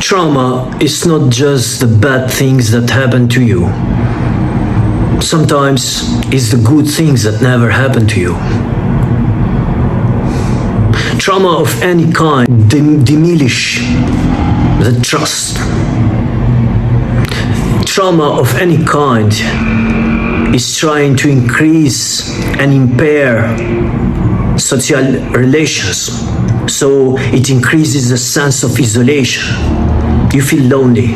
Trauma is not just the bad things that happen to you. Sometimes it's the good things that never happen to you. Trauma of any kind diminish the trust. Trauma of any kind is trying to increase and impair social relations. So it increases the sense of isolation. You feel lonely.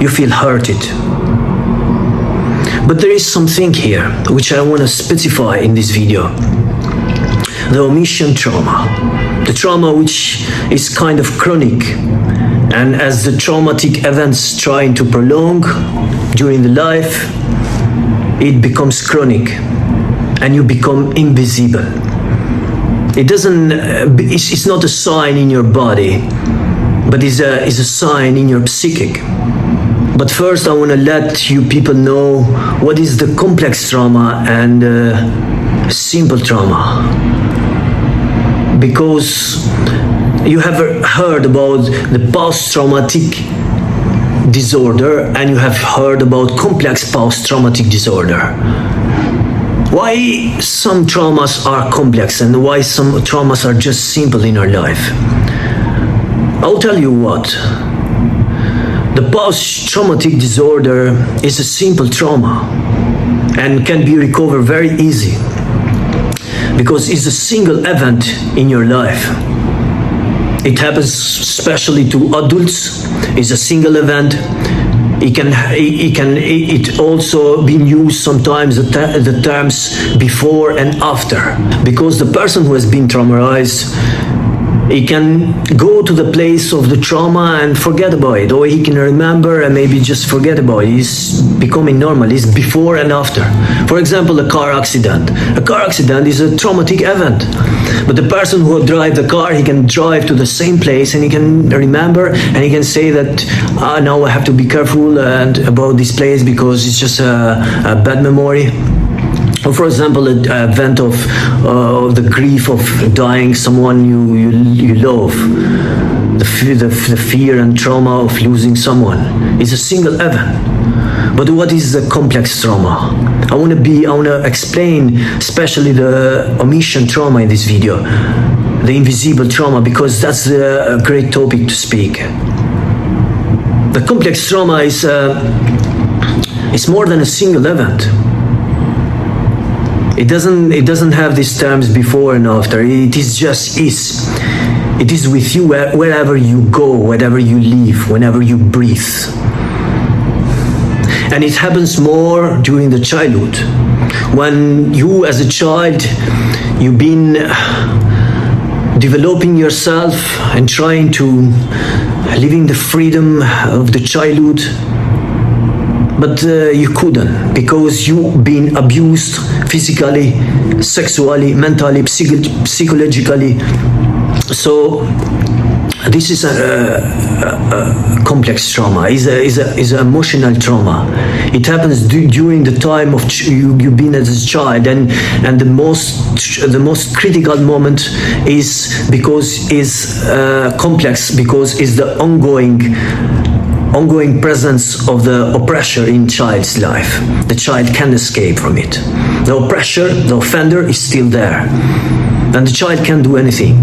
You feel hurted. But there is something here which I want to specify in this video. The omission trauma. The trauma which is kind of chronic, and as the traumatic events trying to prolong during the life, it becomes chronic and you become invisible. It's not a sign in your body, but it's a sign in your psychic. But first I want to let you people know what is the complex trauma and simple trauma. Because you have heard about the post-traumatic disorder and you have heard about complex post-traumatic disorder. Why some traumas are complex and why some traumas are just simple in our life? I'll tell you what. The post-traumatic disorder is a simple trauma and can be recovered very easy because it's a single event in your life. It happens especially to adults. It's a single event. It also been used sometimes the terms before and after, because the person who has been traumatized, he can go to the place of the trauma and forget about it, or he can remember and maybe just forget about it. It's becoming normal. It's before and after. For example, a car accident. A car accident is a traumatic event, but the person who drives the car, he can drive to the same place and he can remember and he can say that now I have to be careful and about this place because it's just a bad memory. Or for example, an event of the grief of dying someone you love, the fear and trauma of losing someone is a single event. But what is the complex trauma? I want to explain especially the omission trauma in this video, the invisible trauma, because that's a great topic to speak. The complex trauma is more than a single event. It doesn't have these terms before and after. It is just is. It is with you wherever you go, wherever you live, whenever you breathe. And it happens more during the childhood. When you as a child, you've been developing yourself and trying to living the freedom of the childhood, but you couldn't because you've been abused physically, sexually, mentally, psychologically. So this is a complex trauma. Is an emotional trauma. It happens during the time of you've been as a child, and the most critical moment is because is complex because is the ongoing presence of the oppressor in child's life. The child can't escape from it. The oppressor, the offender is still there, and the child can't do anything.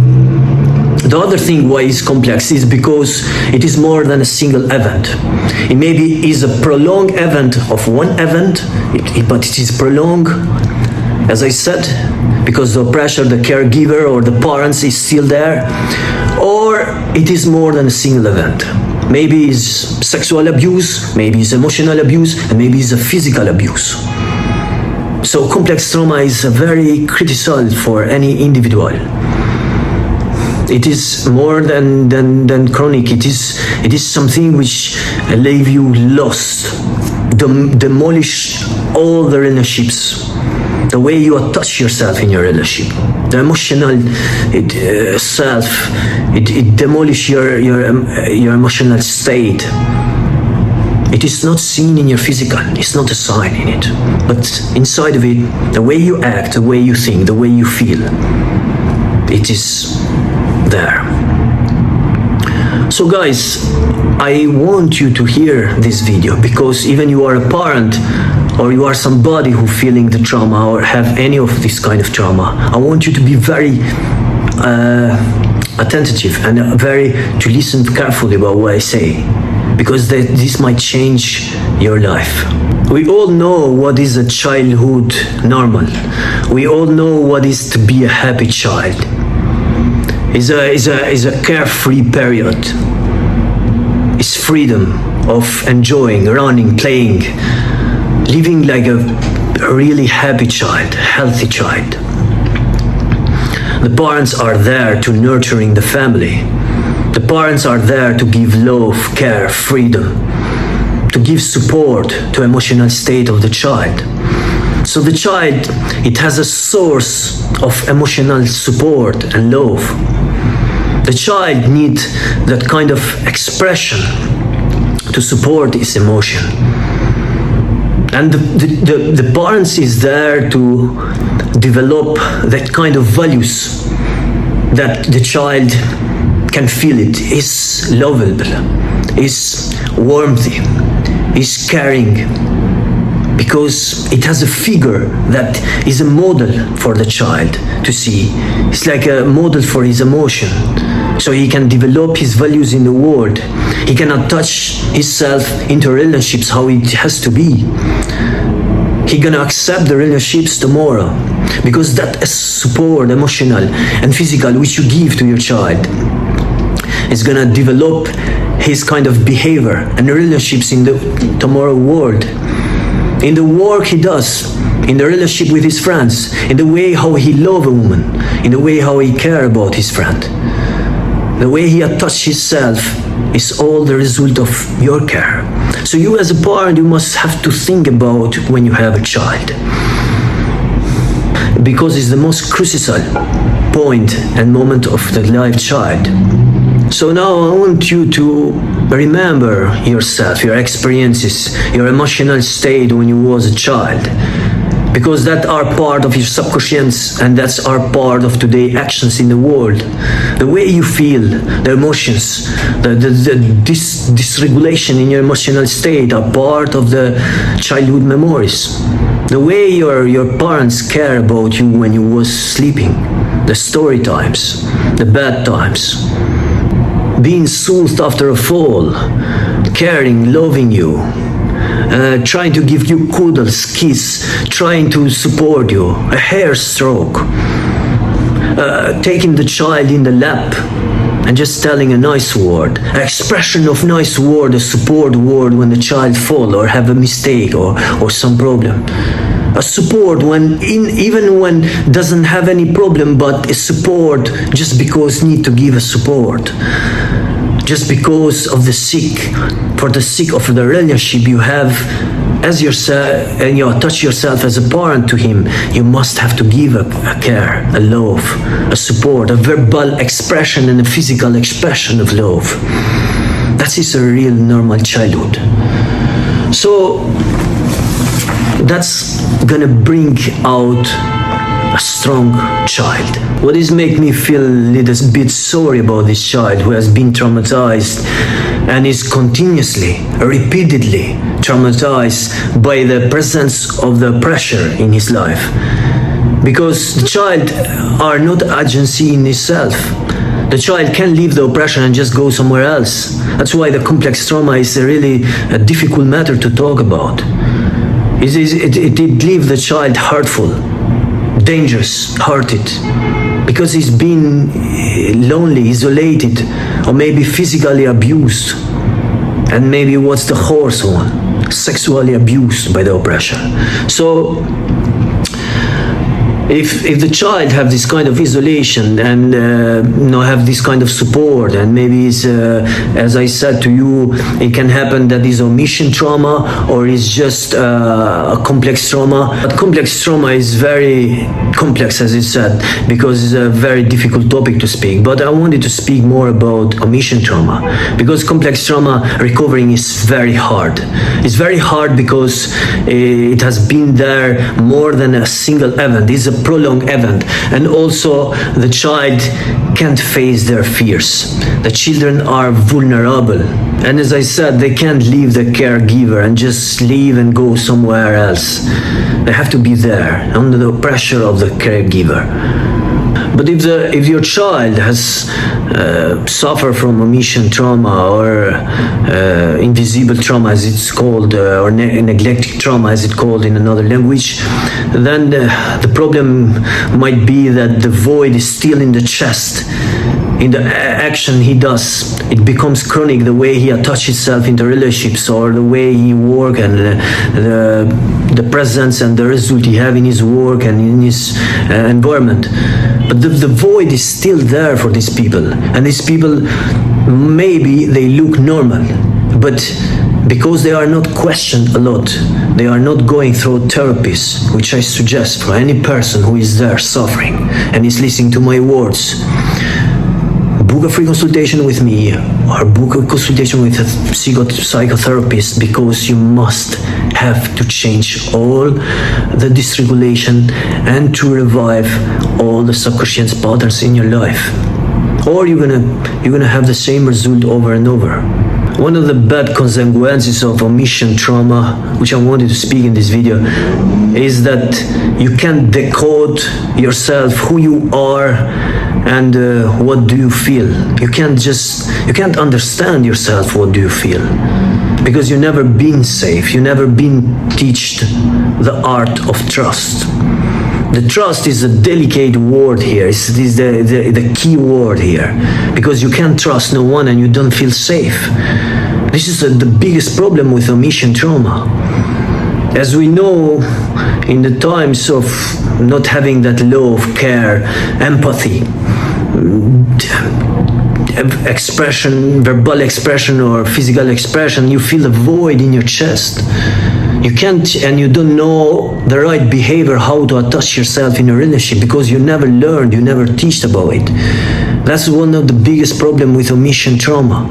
The other thing why it's complex is because it is more than a single event. It maybe is a prolonged event of one event, but it is prolonged, as I said, because the oppressor, the caregiver or the parents is still there, or it is more than a single event. Maybe it's sexual abuse, maybe it's emotional abuse, and maybe it's a physical abuse. So complex trauma is very critical for any individual. It is more than chronic. It is something which leave you lost, demolish all the relationships, the way you attach yourself in your relationship, the emotional self. It demolish your emotional state. It is not seen in your physical. It's not a sign in it, but inside of it, the way you act, the way you think, the way you feel, it is there. So guys, I want you to hear this video, because even you are a parent or you are somebody who feeling the trauma or have any of this kind of trauma, I want you to be very attentive and to listen carefully about what I say, because this might change your life. We all know what is a childhood normal. We all know what is to be a happy child. Is a carefree period. It's freedom of enjoying, running, playing, living like a really happy child, healthy child. The parents are there to nurturing the family. The parents are there to give love, care, freedom, to give support to emotional state of the child. So the child, it has a source of emotional support and love. The child needs that kind of expression to support his emotion. And the parents is there to develop that kind of values that the child can feel it, is lovable, is worthy, is caring, because it has a figure that is a model for the child to see. It's like a model for his emotion, so he can develop his values in the world. He can attach himself into relationships how it has to be. He gonna accept the relationships tomorrow, because that is support, emotional and physical, which you give to your child, is gonna develop his kind of behavior and relationships in the tomorrow world. In the work he does, in the relationship with his friends, in the way how he love a woman, in the way how he care about his friend, the way he attach himself is all the result of your care. So you as a parent, you must have to think about when you have a child, because it's the most crucial point and moment of the life child. So now I want you to remember yourself, your experiences, your emotional state when you was a child, because that are part of your subconscious, and that's are part of today's actions in the world. The way you feel, the emotions, the dysregulation in your emotional state are part of the childhood memories. The way your parents care about you when you was sleeping, the story times, the bad times, being soothed after a fall, caring, loving you, trying to give you cuddles, kiss, trying to support you, a hair stroke, taking the child in the lap and just telling a nice word, an expression of nice word, a support word when the child fall or have a mistake or some problem. A support even when doesn't have any problem, but a support just because need to give a support. Just because of the sick, for the sake of the relationship you have as yourself, and you attach yourself as a parent to him, you must have to give a care, a love, a support, a verbal expression and a physical expression of love. That is a real normal childhood. So that's gonna bring out a strong child. What is make me feel a little bit sorry about this child who has been traumatized and is continuously, repeatedly traumatized by the presence of the pressure in his life. Because the child are not agency in itself. The child can leave the oppression and just go somewhere else. That's why the complex trauma is really a difficult matter to talk about. It leaves the child hurtful, dangerous, hurted, because he's been lonely, isolated, or maybe physically abused, and maybe what's the worse one, sexually abused by the oppression. So if the child have this kind of isolation and have this kind of support, and maybe it's, as I said to you, it can happen that is omission trauma or it's just a complex trauma. But complex trauma is very complex, as I said, because it's a very difficult topic to speak. But I wanted to speak more about omission trauma, because complex trauma recovering is very hard. It's very hard because it has been there more than a single event. It's a a prolonged event, and also the child can't face their fears. The children are vulnerable, and as I said, they can't leave the caregiver and just leave and go somewhere else. They have to be there under the pressure of the caregiver. But if your child has suffered from omission trauma or invisible trauma, as it's called, or neglected trauma, as it's called in another language, then the problem might be that the void is still in the chest. In the action he does, it becomes chronic, the way he attaches himself into relationships, or the way he works, and the presence and the result he have in his work and in his environment. But the void is still there for these people, and these people, maybe they look normal, but because they are not questioned a lot, they are not going through therapies, which I suggest for any person who is there suffering and is listening to my words. Book a free consultation with me, or book a consultation with a psychotherapist, because you must have to change all the dysregulation and to revive all the subconscious patterns in your life, or you're gonna have the same result over and over. One of the bad consequences of omission trauma, which I wanted to speak in this video, is that you can't decode yourself, who you are, and what do you feel. You can't understand yourself, what do you feel, because you've never been safe, you've never been taught the art of trust. The trust is a delicate word here. It's the key word here, because you can't trust no one and you don't feel safe. This is the biggest problem with omission trauma. As we know, in the times of not having that law of care, empathy, expression, verbal expression or physical expression, you feel a void in your chest. You can't, and you don't know the right behavior, how to attach yourself in a relationship, because you never learned, you never teach about it. That's one of the biggest problems with omission trauma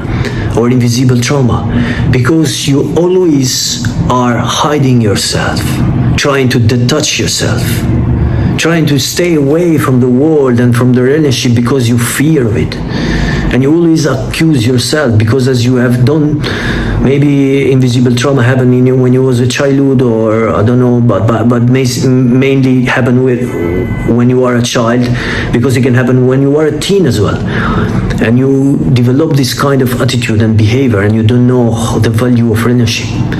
or invisible trauma, because you always are hiding yourself, trying to detach yourself, trying to stay away from the world and from the relationship because you fear of it. And you always accuse yourself, because as you have done, maybe invisible trauma happened in you when you was a childhood, or I don't know, but mainly happen when you are a child, because it can happen when you are a teen as well. And you develop this kind of attitude and behavior, and you don't know the value of relationship.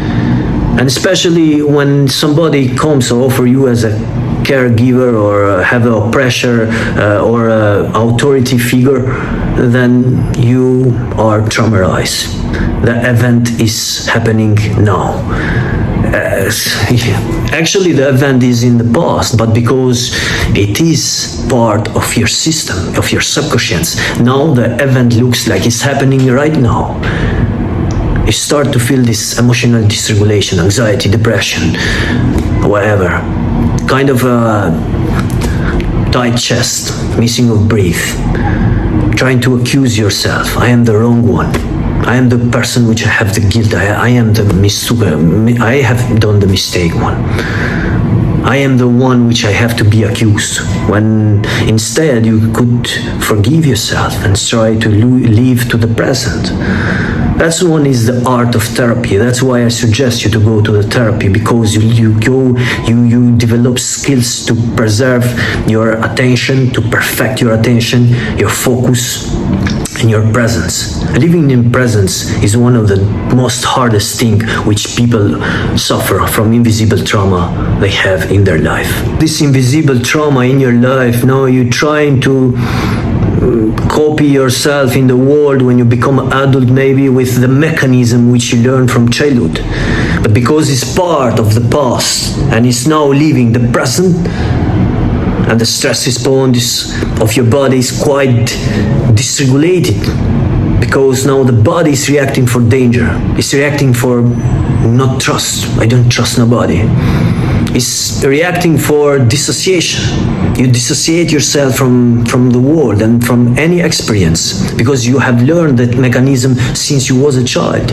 And especially when somebody comes to offer you as a caregiver, or have a pressure or authority figure, then you are traumatized. The event is happening now. Actually, the event is in the past, but because it is part of your system, of your subconscious, now the event looks like it's happening right now. You start to feel this emotional dysregulation, anxiety, depression, whatever. Kind of a tight chest, missing of breath, trying to accuse yourself. I am the wrong one. I am the person which I have the guilt. I am the I have done the mistake one. I am the one which I have to be accused, when instead you could forgive yourself and try to live to the present. That's one is the art of therapy. That's why I suggest you to go to the therapy, because you develop skills to preserve your attention, to perfect your attention, your focus, and your presence. Living in presence is one of the most hardest thing which people suffer from invisible trauma they have in their life. This invisible trauma in your life, now you're trying to copy yourself in the world when you become an adult, maybe with the mechanism which you learned from childhood. But because it's part of the past and it's now living the present, and the stress response of your body is quite dysregulated, because now the body is reacting for danger. It's reacting for not trust. I don't trust nobody. It's reacting for dissociation. You dissociate yourself from the world and from any experience, because you have learned that mechanism since you was a child.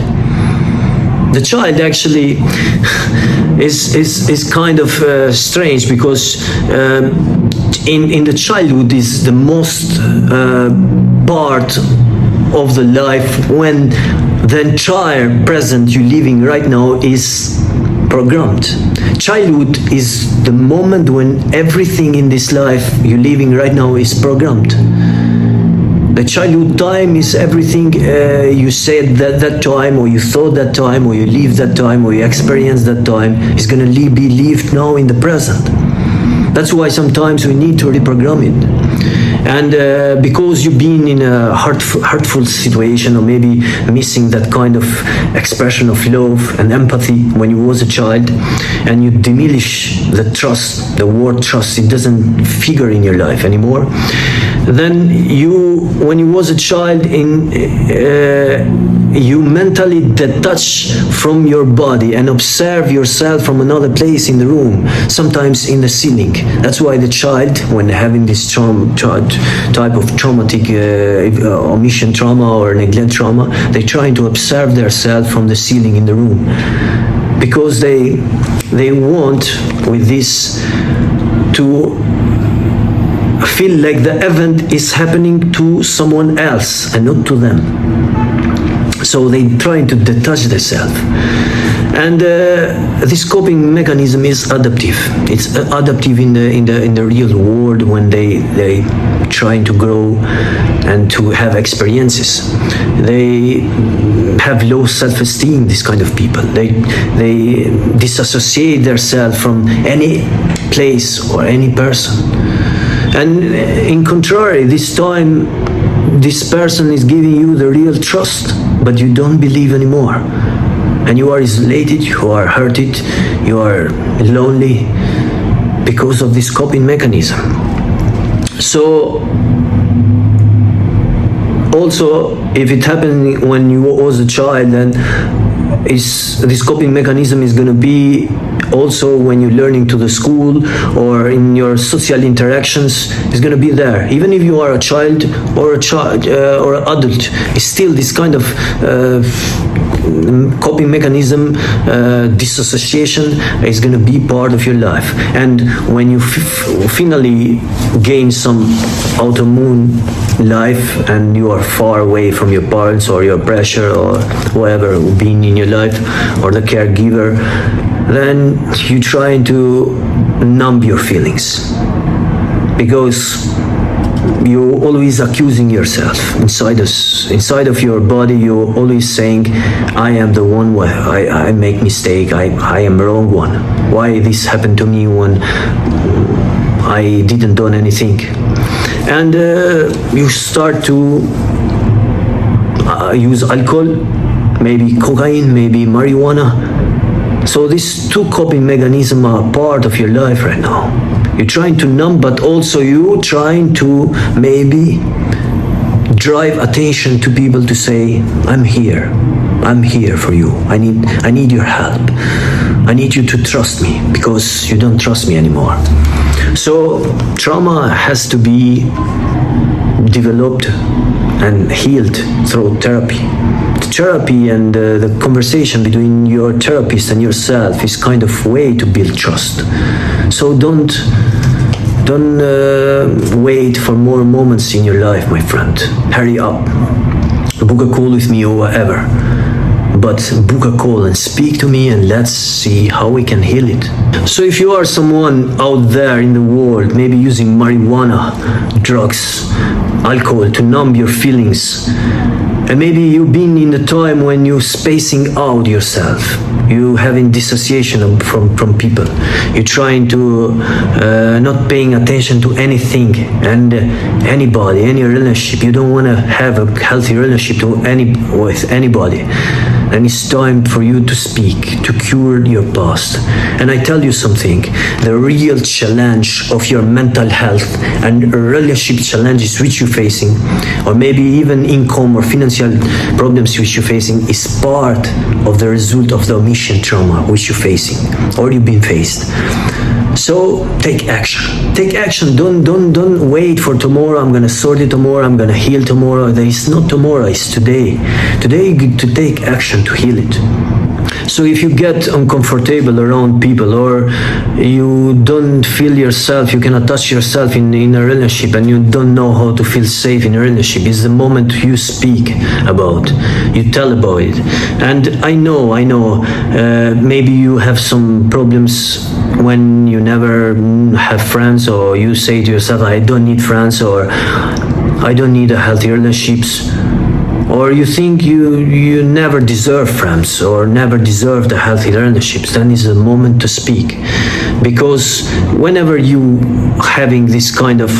The child actually is kind of strange, because in the childhood is the most part of the life when the entire present you're living right now is programmed. Childhood is the moment when everything in this life you're living right now is programmed. The childhood time is everything you said that time, or you thought that time, or you lived that time, or you experienced that time, is going to be lived now in the present. That's why sometimes we need to reprogram it. And because you've been in a hurtful situation, or maybe missing that kind of expression of love and empathy when you was a child, and you diminish the trust, the word trust, it doesn't figure in your life anymore, then when you was a child, you mentally detach from your body and observe yourself from another place in the room, sometimes in the ceiling. That's why the child, when having this type of traumatic omission trauma or neglect trauma, they're trying to observe themselves from the ceiling in the room, because they want with this to feel like the event is happening to someone else and not to them. So they trying to detach themselves. And this coping mechanism is adaptive. It's adaptive in the real world when they trying to grow and to have experiences. They have low self-esteem, this kind of people. They disassociate themselves from any place or any person. And in contrary, this time, this person is giving you the real trust, but you don't believe anymore. And you are isolated, you are hurted, you are lonely because of this coping mechanism. So, also, if it happened when you was a child, then this coping mechanism is going to be also when you're learning to the school or in your social interactions, is going to be there. Even if you are a child or an adult, it's still this kind of coping mechanism, dissociation is going to be part of your life. And when you finally gain some autoimmune life and you are far away from your parents or your pressure or whatever being in your life or the caregiver, then you try to numb your feelings, because you're always accusing yourself inside of your body. You're always saying, I am the one where I make mistake, I am wrong one, why this happened to me when I didn't do anything. And you start to use alcohol, maybe cocaine, maybe marijuana. So these two coping mechanisms are part of your life right now. You're trying to numb, but also you trying to maybe drive attention to people to say, I'm here for you. I need your help. I need you to trust me, because you don't trust me anymore. So trauma has to be developed and healed through therapy. Therapy and the conversation between your therapist and yourself is kind of way to build trust. So don't wait for more moments in your life, my friend. Hurry up. Book a call with me or whatever. But book a call and speak to me, and let's see how we can heal it. So if you are someone out there in the world, maybe using marijuana, drugs, alcohol to numb your feelings, and maybe you've been in the time when you're spacing out yourself, you having dissociation from people, you're trying to not paying attention to anything and anybody, any relationship, you don't want to have a healthy relationship with anybody, then it's time for you to speak, to cure your past. And I tell you something, the real challenge of your mental health and relationship challenges which you're facing, or maybe even income or financial problems which you're facing, is part of the result of the omission trauma which you're facing or you've been faced. So take action. Take action. Don't wait for tomorrow. I'm gonna sort it tomorrow. I'm gonna heal tomorrow. There is not tomorrow. It's today. Today you get to take action to heal it. So if you get uncomfortable around people, or you don't feel yourself, you cannot touch yourself in a relationship, and you don't know how to feel safe in a relationship, is the moment you speak about, you tell about it. And I know, maybe you have some problems when you never have friends, or you say to yourself, I don't need friends, or I don't need a healthy relationships, or you think you never deserve friends or never deserve the healthy relationships. Then is the moment to speak, because whenever you having this kind of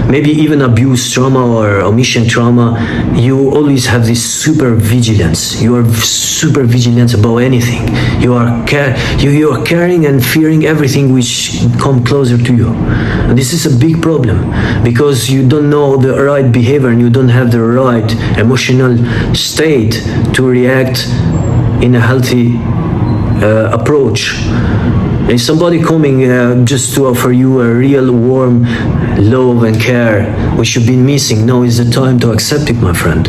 maybe even abuse trauma or omission trauma, you always have this super vigilance. You are super vigilant about anything. You are caring and fearing everything which come closer to you. And this is a big problem, because you don't know the right behavior and you don't have the right emotional state to react in a healthy approach. Is somebody coming just to offer you a real warm love and care which you've been missing? Now is the time to accept it, my friend.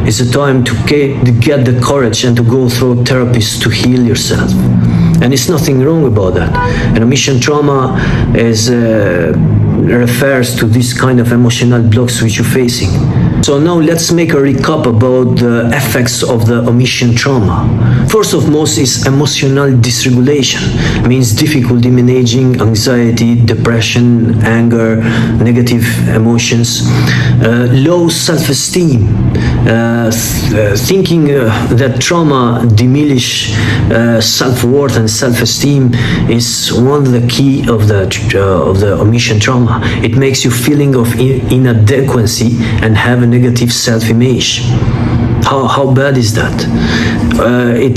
It's the time to get the courage and to go through therapists to heal yourself. And it's nothing wrong about that. And omission trauma refers to this kind of emotional blocks which you're facing. So now let's make a recap about the effects of the omission trauma. First of most is emotional dysregulation. Means difficulty managing anxiety, depression, anger, negative emotions, low self-esteem, thinking that trauma diminish self-worth and self-esteem is one of the key of the omission trauma. It makes you feeling of inadequacy and have a negative self-image. How bad is that?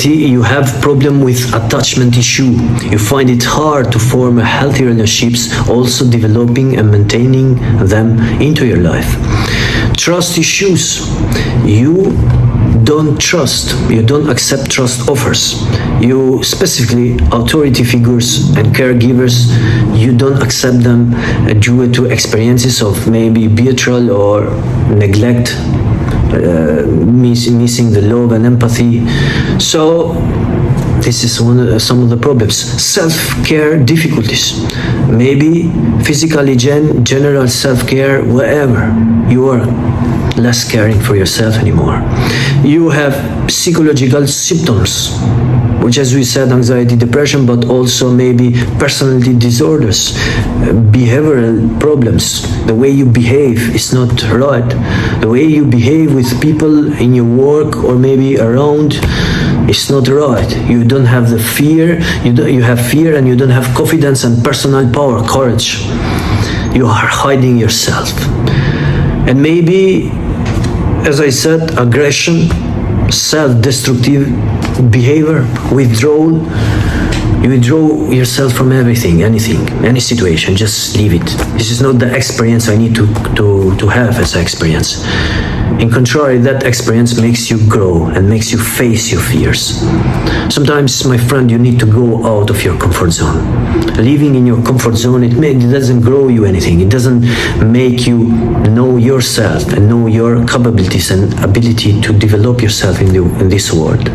You have problem with attachment issue. You find it hard to form a healthy relationships, also developing and maintaining them into your life. Trust issues. You don't trust, you don't accept trust offers. You specifically authority figures and caregivers, you don't accept them due to experiences of maybe betrayal or neglect, missing the love and empathy. So this is some of the problems. Self-care difficulties, maybe physically general self-care, wherever you are less caring for yourself anymore. You have psychological symptoms, which, as we said, anxiety, depression, but also maybe personality disorders, behavioral problems. The way you behave is not right. The way you behave with people in your work or maybe around is not right. You don't have the fear. You have fear, and you don't have confidence and personal power, courage. You are hiding yourself. And maybe, as I said, aggression, self-destructive behavior, withdrawal. You withdraw yourself from everything, anything, any situation, just leave it. This is not the experience I need to have as an experience. In contrary, that experience makes you grow and makes you face your fears. Sometimes, my friend, you need to go out of your comfort zone. Living in your comfort zone, it doesn't grow you anything. It doesn't make you know yourself and know your capabilities and ability to develop yourself in this world.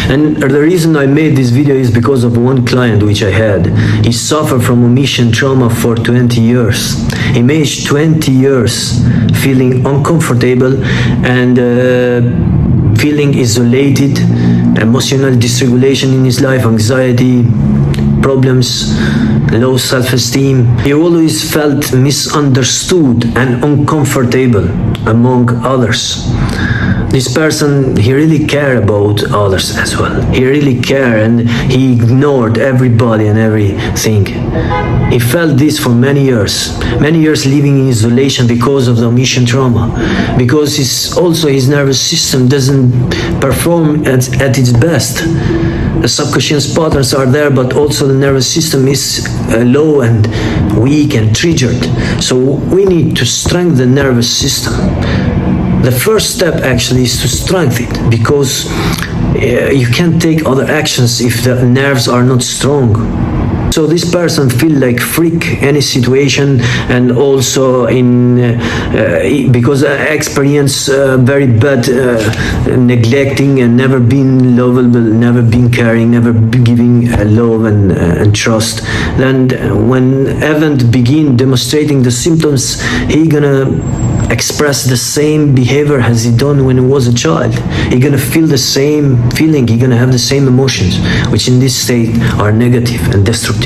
And the reason I made this video is because of one client which I had. He suffered from omission trauma for 20 years. He made 20 years feeling uncomfortable and feeling isolated, emotional dysregulation in his life, anxiety, problems, low self-esteem. He always felt misunderstood and uncomfortable among others. This person, he really cared about others as well. He really cared, and he ignored everybody and everything. He felt this for many years living in isolation because of the omission trauma, because his nervous system doesn't perform at its best. The subconscious patterns are there, but also the nervous system is low and weak and triggered. So we need to strengthen the nervous system. The first step actually is to strengthen it, because you can't take other actions if the nerves are not strong. So this person feel like freak any situation, and also because I experience very bad neglecting and never been lovable, never been caring, never giving love and trust. Then when event begin demonstrating the symptoms, he gonna express the same behavior as he done when he was a child. He gonna feel the same feeling, he gonna have the same emotions, which in this state are negative and destructive.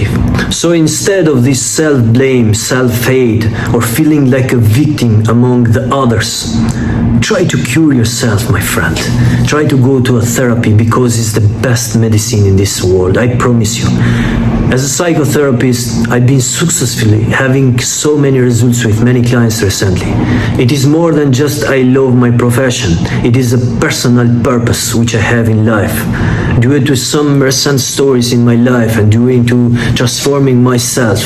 So instead of this self-blame, self-hate, or feeling like a victim among the others, try to cure yourself, my friend. Try to go to a therapy, because it's the best medicine in this world, I promise you. As a psychotherapist, I've been successfully having so many results with many clients recently. It is more than just I love my profession. It is a personal purpose which I have in life. Due to some recent stories in my life and due to transforming myself,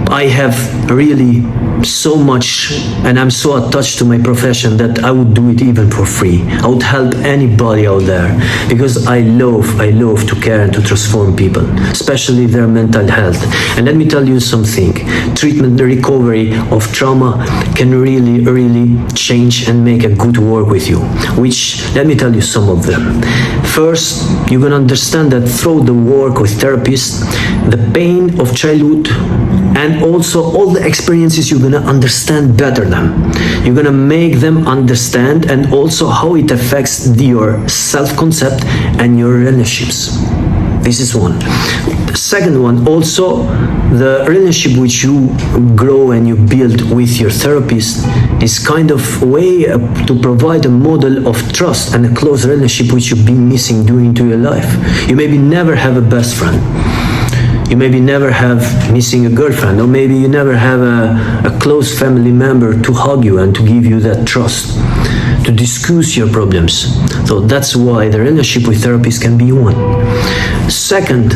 I have really so much, and I'm so attached to my profession that I would do it even for free. I would help anybody out there, because I love to care and to transform people, especially their mental health. And let me tell you something, treatment, the recovery of trauma can really change and make a good work with you, which, let me tell you some of them. First, you're gonna understand that through the work with therapists, the pain of childhood and also all the experiences, you're gonna understand better them. You're gonna make them understand, and also how it affects your self-concept and your relationships. This is one. The second one, also the relationship which you grow and you build with your therapist is kind of a way to provide a model of trust and a close relationship which you've been missing during to your life. You maybe never have a best friend. You maybe never have missing a girlfriend, or maybe you never have a close family member to hug you and to give you that trust, to discuss your problems. So that's why the relationship with therapists can be one. Second,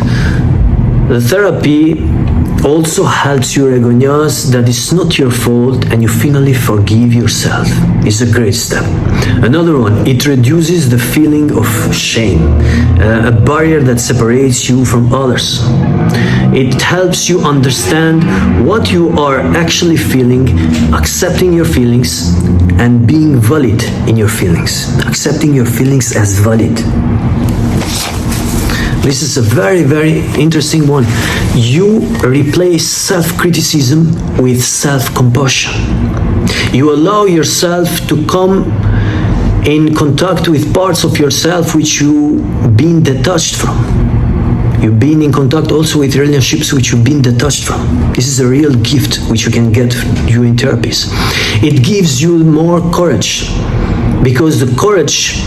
the therapy also helps you recognize that it's not your fault and you finally forgive yourself. It's a great step. Another one, it reduces the feeling of shame, a barrier that separates you from others. It helps you understand what you are actually feeling, accepting your feelings, and being valid in your feelings. Accepting your feelings as valid. This is a very interesting one. You replace self-criticism with self-compassion. You allow yourself to come in contact with parts of yourself which you've been detached from. You've been in contact also with relationships which you've been detached from. This is a real gift which you can get during therapies. It gives you more courage, because the courage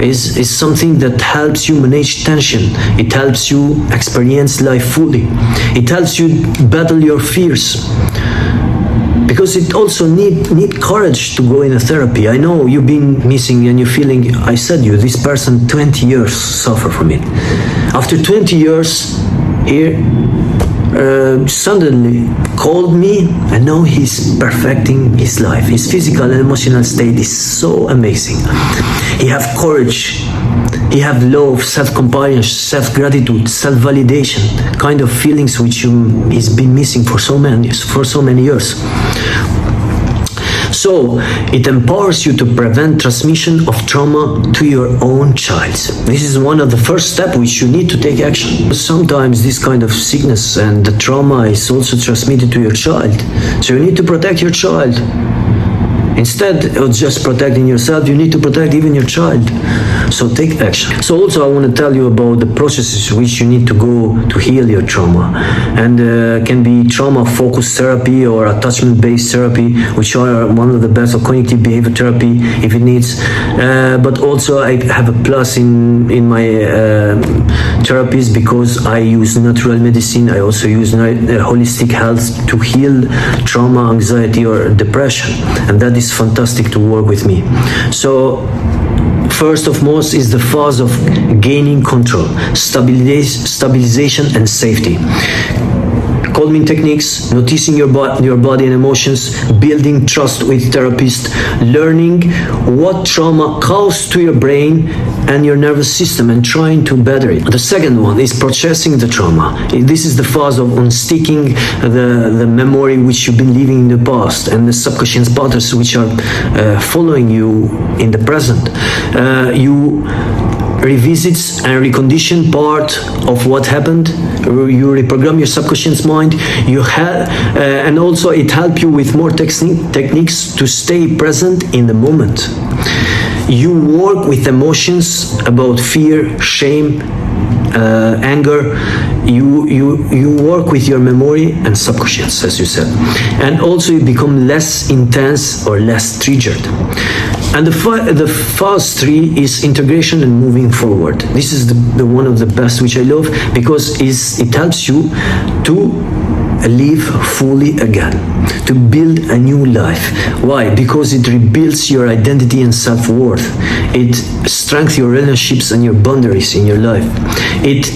is something that helps you manage tension. It helps you experience life fully. It helps you battle your fears. Because it also need courage to go in a therapy. I know you've been missing and you're feeling, I said you, this person 20 years suffer from it. After 20 years, he suddenly called me, and now he's perfecting his life. His physical and emotional state is so amazing. He have courage, he have love, self-compassion, self-gratitude, self-validation, kind of feelings which he's been missing for so many years. So it empowers you to prevent transmission of trauma to your own child. This is one of the first steps which you need to take action. Sometimes this kind of sickness and the trauma is also transmitted to your child. So you need to protect your child. Instead of just protecting yourself, you need to protect even your child. So take action. So also I want to tell you about the processes which you need to go to heal your trauma. And can be trauma-focused therapy or attachment-based therapy, which are one of the best, of cognitive behavior therapy if it needs. But also I have a plus in my therapies, because I use natural medicine. I also use holistic health to heal trauma, anxiety, or depression. And that is fantastic to work with me. So first of most is the phase of gaining control, stabilization and safety. calming techniques, noticing your body and emotions, building trust with therapist, learning what trauma caused to your brain and your nervous system and trying to better it. The second one is processing the trauma. This is the phase of unsticking the memory which you've been living in the past and the subconscious patterns which are following you in the present. You revisit and recondition part of what happened. You reprogram your subconscious mind. And also it helps you with more techniques to stay present in the moment. You work with emotions about fear, shame, anger. You work with your memory and subconscious, as you said, and also you become less intense or less triggered. And the phase 3 is integration and moving forward. This is the one of the best which I love, because it helps you to live fully again, to build a new life. Why? Because it rebuilds your identity and self-worth. It strengthens your relationships and your boundaries in your life. It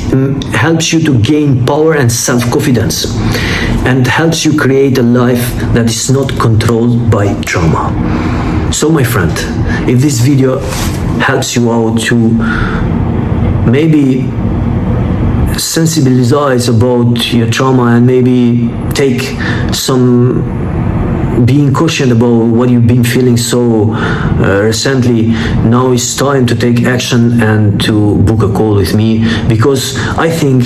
helps you to gain power and self-confidence, and helps you create a life that is not controlled by trauma. So my friend, if this video helps you out to maybe sensibilize about your trauma and maybe take some being cautious about what you've been feeling so recently, now it's time to take action and to book a call with me, because I think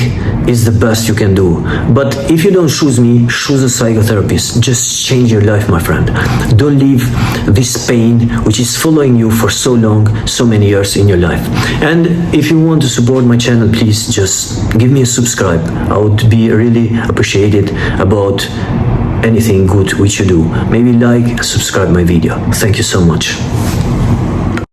it's the best you can do. But if you don't choose me, choose a psychotherapist. Just change your life, my friend. Don't leave this pain which is following you for so long, so many years in your life. And if you want to support my channel, please just give me a subscribe. I would be really appreciated about anything good which you do. Maybe like and subscribe my video. Thank you so much.